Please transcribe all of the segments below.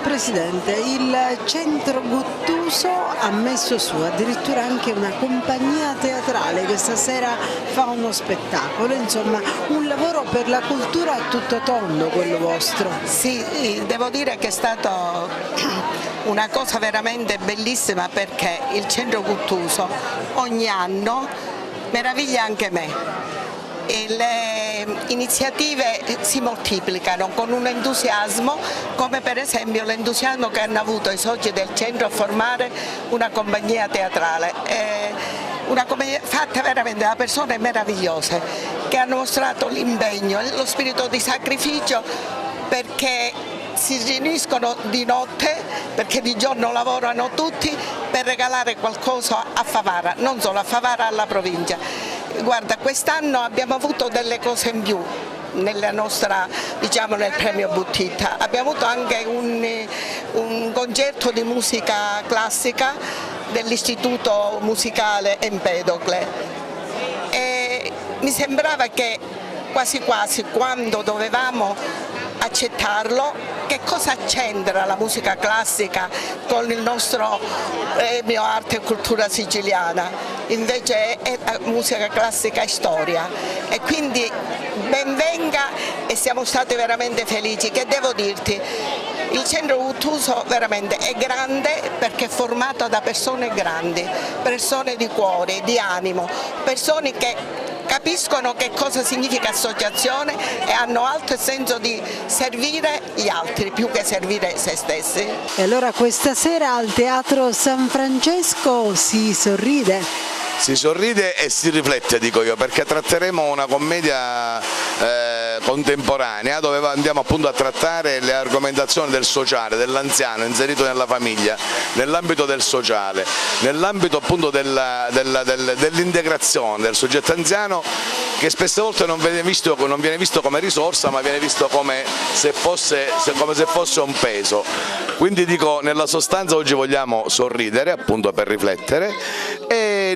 Presidente, il centro Guttuso ha messo su addirittura anche una compagnia teatrale che stasera fa uno spettacolo, insomma un lavoro per la cultura a tutto tondo quello vostro. Sì, devo dire che è stata una cosa veramente bellissima perché il centro Guttuso ogni anno meraviglia anche me. E le iniziative si moltiplicano con un entusiasmo, come per esempio l'entusiasmo che hanno avuto i soci del centro a formare una compagnia teatrale, una compagnia fatta veramente da persone meravigliose che hanno mostrato l'impegno e lo spirito di sacrificio, perché si riuniscono di notte, perché di giorno lavorano tutti, per regalare qualcosa a Favara, non solo a Favara, alla provincia. Guarda, quest'anno abbiamo avuto delle cose in più nella nostra, nel premio Buttitta. Abbiamo avuto anche un concerto di musica classica dell'Istituto Musicale Empedocle e mi sembrava che quasi quasi quando dovevamo accettarlo, che cosa c'entra la musica classica con il nostro premio Arte e Cultura Siciliana? Invece è musica classica e storia, e quindi ben venga, e siamo stati veramente felici. Che devo dirti, il centro Guttuso veramente è grande perché è formato da persone grandi, persone di cuore, di animo, persone che capiscono che cosa significa associazione e hanno alto senso di servire gli altri più che servire se stessi. E allora questa sera al Teatro San Francesco si sorride? Si sorride e si riflette, dico io, perché tratteremo una commedia contemporanea dove andiamo appunto a trattare le argomentazioni del sociale, dell'anziano inserito nella famiglia, nell'ambito del sociale, nell'ambito appunto dell'integrazione del soggetto anziano, che spesse volte non viene visto come risorsa, ma viene visto come se fosse un peso. Quindi dico, nella sostanza oggi vogliamo sorridere appunto per riflettere e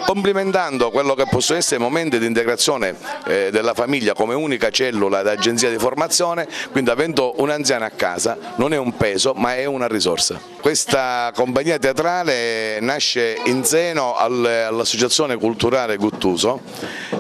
complimentando quello che possono essere momenti di integrazione della famiglia come unica cellula d'agenzia di formazione, quindi avendo un anziano a casa non è un peso ma è una risorsa. Questa compagnia teatrale nasce in seno all'Associazione Culturale Guttuso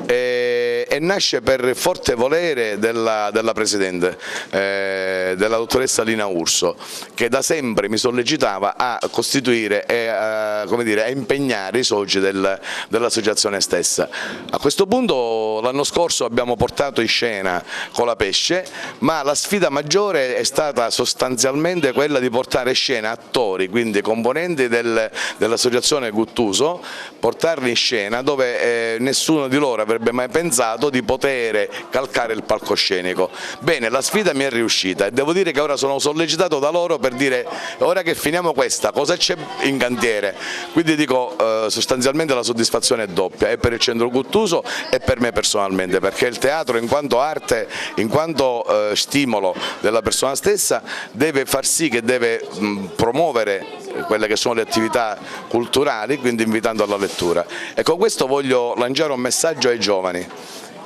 e nasce per forte volere della Presidente, della dottoressa Lina Urso, che da sempre mi sollecitava a costituire e a impegnare i soci dell'associazione stessa. A questo punto l'anno scorso abbiamo portato in scena Colapesce, ma la sfida maggiore è stata sostanzialmente quella di portare in scena attori, quindi componenti dell'associazione Guttuso, portarli in scena dove nessuno di loro avrebbe mai pensato di poter calcare il palcoscenico. Bene, la sfida mi è riuscita e devo dire che ora sono sollecitato da loro per dire: ora che finiamo questa, cosa c'è in cantiere? Quindi dico, sostanzialmente la soddisfazione è doppia, e per il centro Guttuso e per me personalmente, perché il teatro in quanto arte, in quanto stimolo della persona stessa, deve far sì che deve promuovere quelle che sono le attività culturali, quindi invitando alla lettura. E con questo voglio lanciare un messaggio ai giovani,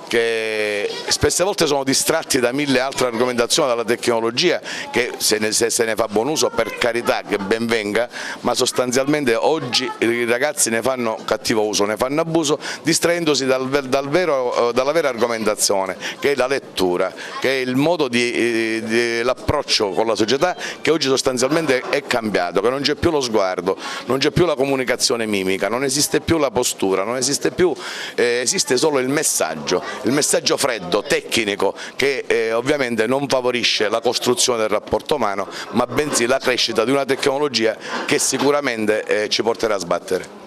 che spesse volte sono distratti da mille altre argomentazioni, dalla tecnologia, che se ne fa buon uso, per carità, che ben venga, ma sostanzialmente oggi i ragazzi ne fanno cattivo uso, ne fanno abuso, distraendosi dalla vera argomentazione, che è la lettura, che è il modo l'approccio con la società, che oggi sostanzialmente è cambiato, che non c'è più lo sguardo, non c'è più la comunicazione mimica, non esiste più la postura, non esiste più, esiste solo il messaggio freddo, tecnico, che ovviamente non favorisce la costruzione del rapporto umano, ma bensì la crescita di una tecnologia che sicuramente ci porterà a sbattere.